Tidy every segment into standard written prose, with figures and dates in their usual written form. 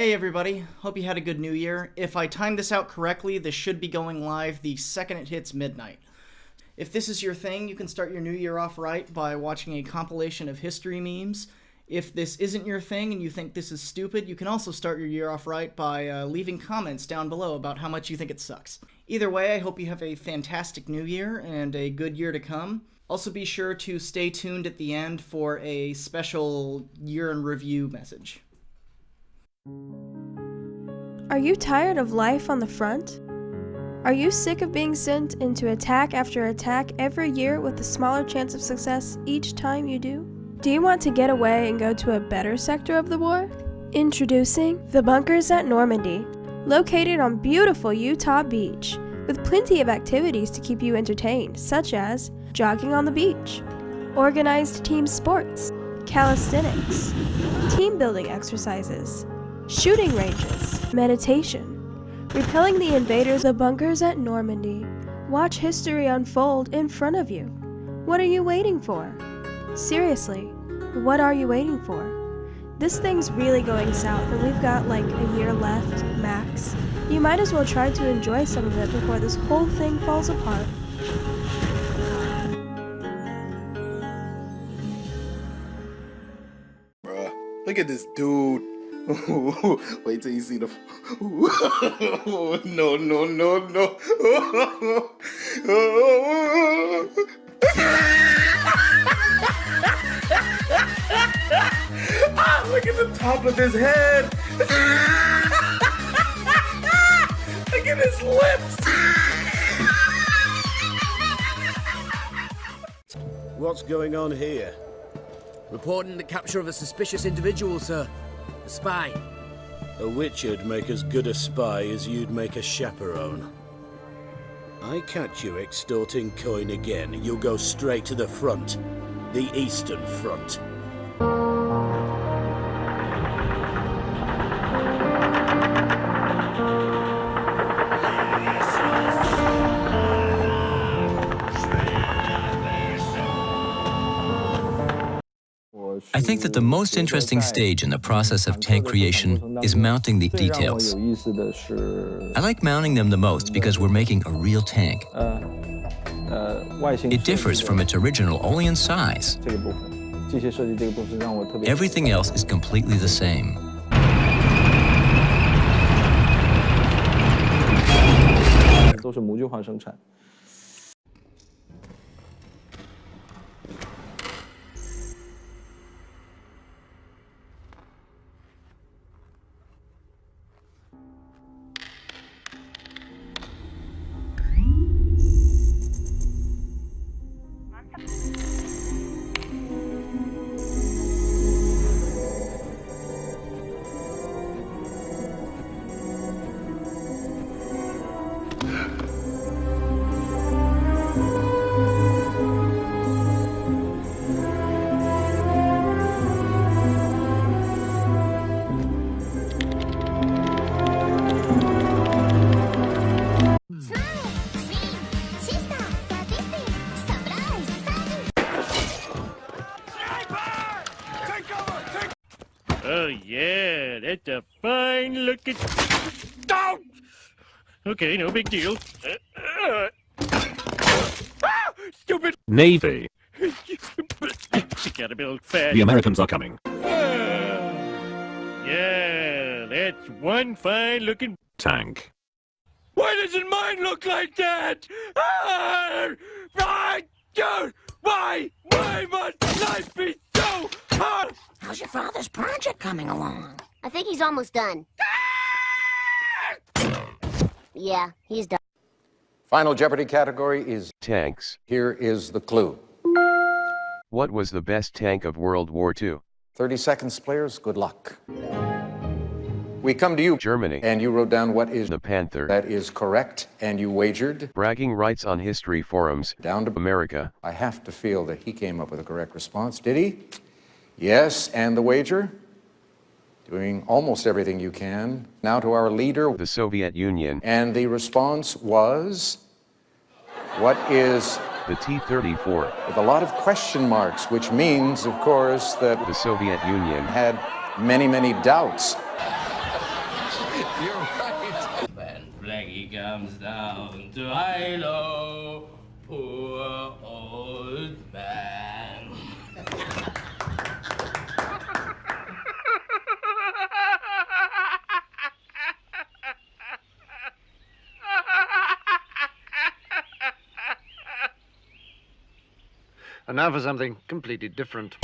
Hey everybody, hope you had a good new year. If I timed this out correctly, this should be going live the second it hits midnight. If this is your thing, you can start your new year off right by watching a compilation of history memes. If this isn't your thing and you think this is stupid, you can also start your year off right by leaving comments down below about how much you think it sucks. Either way, I hope you have a fantastic new year and a good year to come. Also be sure to stay tuned at the end for a special year in review message. Are you tired of life on the front? Are you sick of being sent into attack after attack every year with a smaller chance of success each time you do? Do you want to get away and go to a better sector of the war? Introducing the bunkers at Normandy, located on beautiful Utah Beach, with plenty of activities to keep you entertained, such as jogging on the beach, organized team sports, calisthenics, team building exercises, shooting ranges, meditation, repelling the invaders. The bunkers at Normandy. Watch history unfold in front of you. What are you waiting for? Seriously, what are you waiting for? This thing's really going south and we've got like a year left, max. You might as well try to enjoy some of it before this whole thing falls apart. Bruh, look at this dude. Wait till you see the. No, no, no, no. Look at the top of his head. Look at his lips. What's going on here? Reporting the capture of a suspicious individual, sir. A spy. A witch would make as good a spy as you'd make a chaperone. I catch you extorting coin again, you'll go straight to the front. The Eastern Front. I think that the most interesting stage in the process of tank creation is mounting the details. I like mounting them the most because we're making a real tank. It differs from its original only in size. Everything else is completely the same. Oh yeah, that's a fine looking. Don't. Okay, no big deal. Stupid Navy. She got a bit old fat. The Americans are coming. Yeah, that's one fine looking Tank. Why doesn't mine look like that? Why must life be so hard? How's your father's project coming along? I think he's almost done. Yeah, he's done. Final Jeopardy category is tanks. Here is the clue. What was the best tank of World War II? 30 seconds, players. Good luck. We come to you, Germany. And you wrote down what is the Panther. That is correct. And you wagered. Bragging rights on history forums. Down to America. I have to feel that he came up with a correct response. Did he? Yes. And the wager? Doing almost everything you can. Now to our leader. The Soviet Union. And the response was? What is? The T-34. With a lot of question marks, which means, of course, that the Soviet Union had many, many doubts. You're right. When Blackie comes down to high-low, poor old man. And now for something completely different.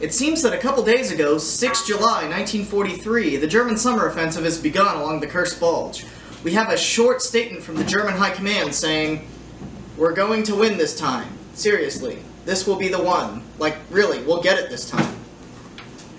It seems that a couple days ago, 6 July 1943, the German summer offensive has begun along the Cursed Bulge. We have a short statement from the German High Command saying, "We're going to win this time. Seriously, this will be the one. Like, really, we'll get it this time."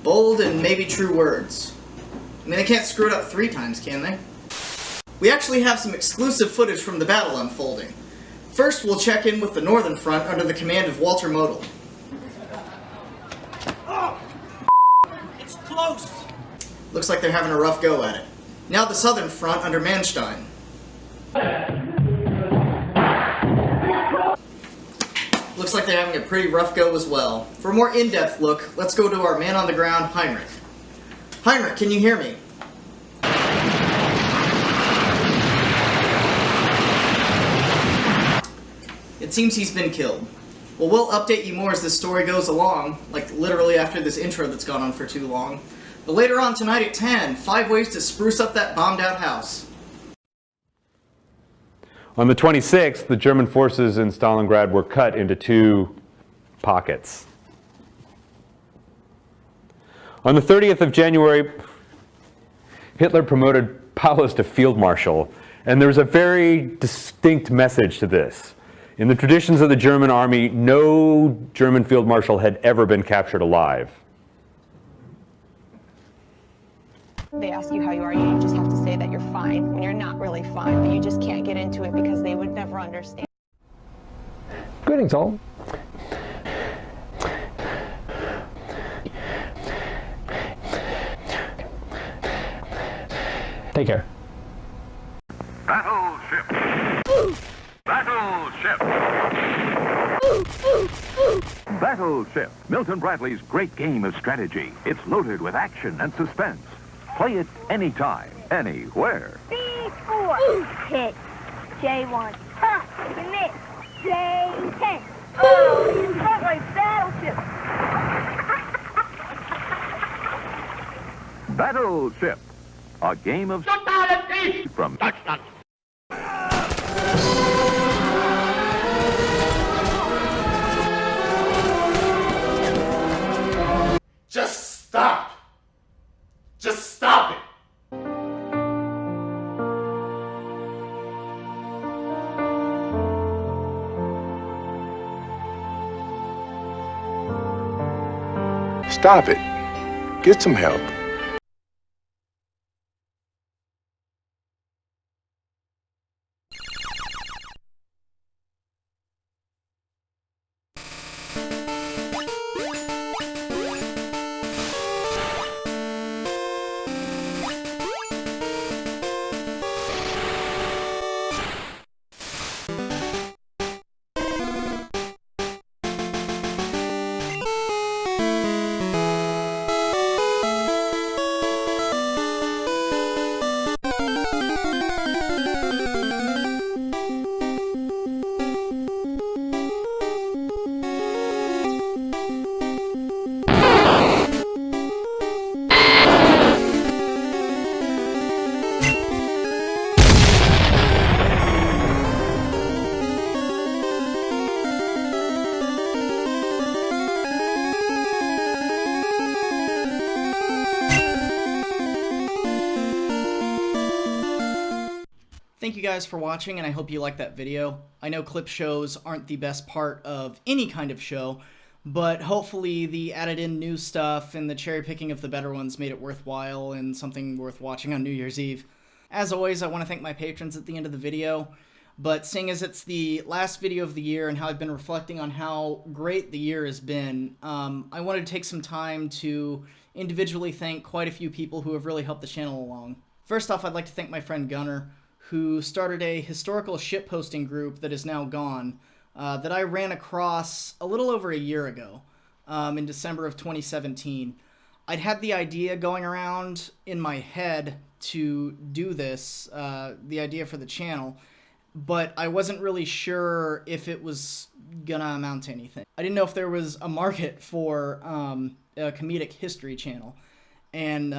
Bold and maybe true words. I mean, they can't screw it up 3 times, can they? We actually have some exclusive footage from the battle unfolding. First, we'll check in with the Northern Front under the command of Walter Model. It's close! Looks like they're having a rough go at it. Now the Southern Front under Manstein. Looks like they're having a pretty rough go as well. For a more in-depth look, let's go to our man on the ground, Heinrich. Heinrich, can you hear me? It seems he's been killed. Well, we'll update you more as this story goes along, like literally after this intro that's gone on for too long. But later on tonight at 10, 5 ways to spruce up that bombed-out house. On the 26th, the German forces in Stalingrad were cut into 2 pockets. On the 30th of January, Hitler promoted Paulus to field marshal, and there was a very distinct message to this. In the traditions of the German army, no German field marshal had ever been captured alive. They ask you how you are, you just have to say that you're fine when you're not really fine, but you just can't get into it because they would never understand. Greetings all. Take care. Battleship! Battleship! Battleship, Milton Bradley's great game of strategy. It's loaded with action and suspense. Play it anytime, anywhere. B4, hit. J1, ha, you missed. J10, oh, you struck like Battleship. Battleship, a game of strategy from Deutschland. Just stop! Just stop it! Stop it. Get some help. Thank you guys for watching, and I hope you liked that video. I know clip shows aren't the best part of any kind of show, but hopefully the added in new stuff and the cherry picking of the better ones made it worthwhile and something worth watching on New Year's Eve. As always, I want to thank my patrons at the end of the video, but seeing as it's the last video of the year and how I've been reflecting on how great the year has been, I wanted to take some time to individually thank quite a few people who have really helped the channel along. First off, I'd like to thank my friend Gunnar, who started a historical shitposting group that is now gone, that I ran across a little over a year ago, in December of 2017. I'd had the idea going around in my head to do this, the idea for the channel, but I wasn't really sure if it was gonna amount to anything. I didn't know if there was a market for a comedic history channel, and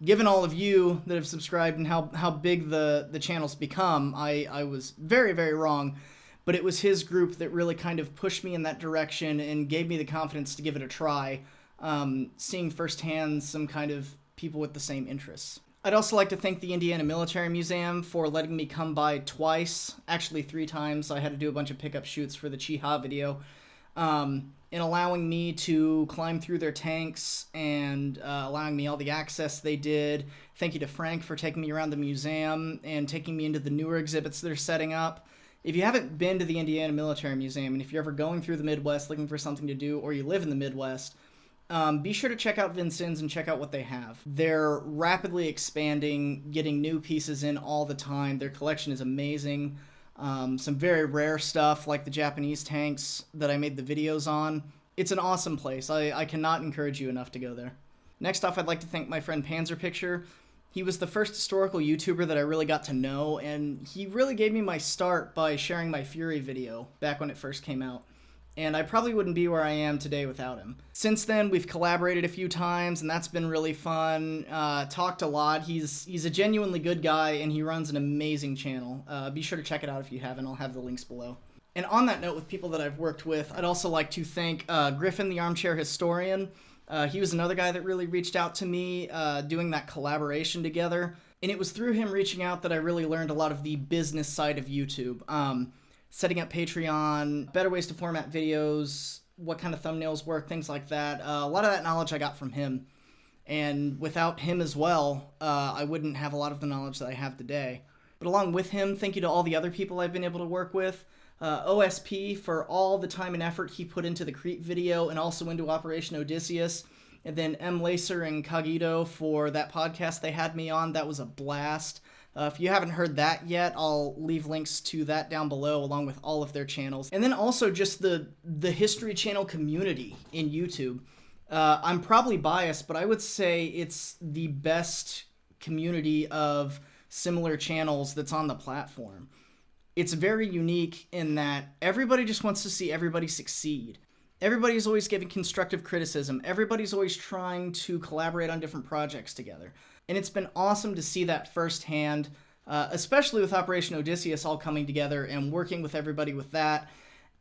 given all of you that have subscribed and how big the channel's become, I was very, very wrong, but it was his group that really kind of pushed me in that direction and gave me the confidence to give it a try, seeing firsthand some kind of people with the same interests. I'd also like to thank the Indiana Military Museum for letting me come by twice, actually 3 times. I had to do a bunch of pickup shoots for the Chiha video, and allowing me to climb through their tanks and allowing me all the access they did. Thank you to Frank for taking me around the museum and taking me into the newer exhibits they're setting up. If you haven't been to the Indiana Military Museum, and if you're ever going through the Midwest looking for something to do, or you live in the Midwest, be sure to check out Vincennes and check out what they have. They're rapidly expanding, getting new pieces in all the time. Their collection is amazing. Some very rare stuff like the Japanese tanks that I made the videos on. It's an awesome place. I cannot encourage you enough to go there. Next off, I'd like to thank my friend Panzer Picture. He was the first historical YouTuber that I really got to know, and he really gave me my start by sharing my Fury video back when it first came out. And I probably wouldn't be where I am today without him. Since then, we've collaborated a few times, and that's been really fun. Talked a lot. He's a genuinely good guy, and he runs an amazing channel. Be sure to check it out if you haven't. I'll have the links below. And on that note, with people that I've worked with, I'd also like to thank Griffin, the Armchair Historian. He was another guy that really reached out to me, doing that collaboration together. And it was through him reaching out that I really learned a lot of the business side of YouTube. Setting up Patreon, better ways to format videos, what kind of thumbnails work, things like that. A lot of that knowledge I got from him. And without him as well, I wouldn't have a lot of the knowledge that I have today. But along with him, thank you to all the other people I've been able to work with. OSP for all the time and effort he put into the Crete video and also into Operation Odysseus. And then M. Lacer and Cogito for that podcast they had me on. That was a blast. If you haven't heard that yet, I'll leave links to that down below along with all of their channels. And then also just the History Channel community in YouTube. I'm probably biased, but I would say it's the best community of similar channels that's on the platform. It's very unique in that everybody just wants to see everybody succeed. Everybody's always giving constructive criticism. Everybody's always trying to collaborate on different projects together. And it's been awesome to see that firsthand, especially with Operation Odysseus all coming together and working with everybody with that.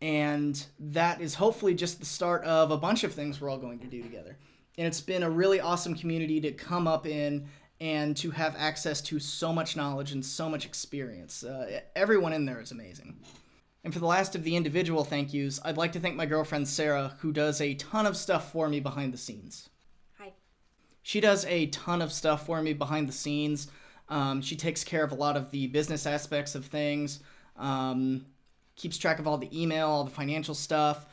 And that is hopefully just the start of a bunch of things we're all going to do together. And it's been a really awesome community to come up in and to have access to so much knowledge and so much experience. Everyone in there is amazing. And for the last of the individual thank yous, I'd like to thank my girlfriend Sarah, who does a ton of stuff for me behind the scenes. Hi. She does a ton of stuff for me behind the scenes. She takes care of a lot of the business aspects of things, keeps track of all the email, all the financial stuff.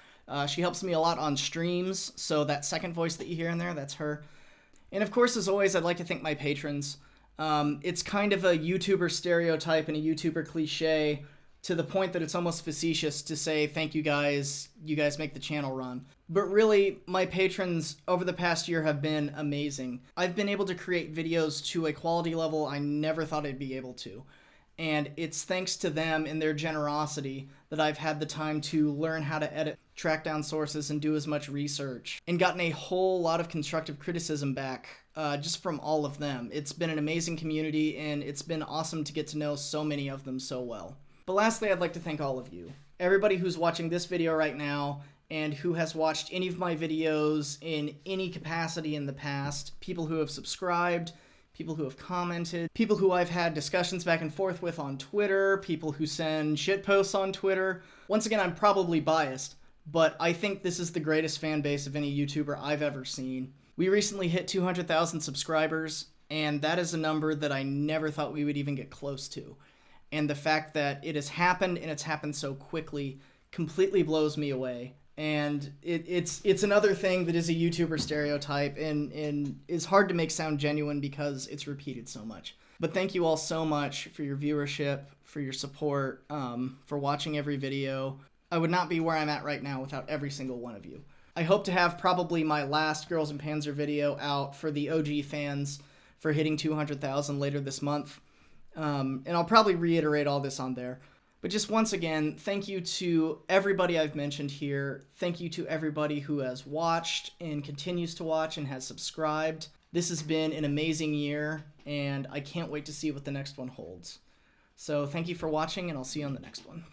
She helps me a lot on streams, so that second voice that you hear in there, that's her. And of course, as always, I'd like to thank my patrons. It's kind of a YouTuber stereotype and a YouTuber cliche to the point that it's almost facetious to say, thank you guys make the channel run. But really, my patrons over the past year have been amazing. I've been able to create videos to a quality level I never thought I'd be able to. And it's thanks to them and their generosity that I've had the time to learn how to edit, track down sources, and do as much research, and gotten a whole lot of constructive criticism back just from all of them. It's been an amazing community, and it's been awesome to get to know so many of them so well. But lastly, I'd like to thank all of you. Everybody who's watching this video right now, and who has watched any of my videos in any capacity in the past, people who have subscribed, people who have commented, people who I've had discussions back and forth with on Twitter, people who send shitposts on Twitter. Once again, I'm probably biased, but I think this is the greatest fan base of any YouTuber I've ever seen. We recently hit 200,000 subscribers, and that is a number that I never thought we would even get close to. And the fact that it has happened, and it's happened so quickly, completely blows me away. And it's another thing that is a YouTuber stereotype and is hard to make sound genuine because it's repeated so much. But thank you all so much for your viewership, for your support, for watching every video. I would not be where I'm at right now without every single one of you. I hope to have probably my last Girls in Panzer video out for the OG fans for hitting 200,000 later this month. And I'll probably reiterate all this on there. But just once again, thank you to everybody I've mentioned here. Thank you to everybody who has watched and continues to watch and has subscribed. This has been an amazing year, and I can't wait to see what the next one holds. So thank you for watching, and I'll see you on the next one.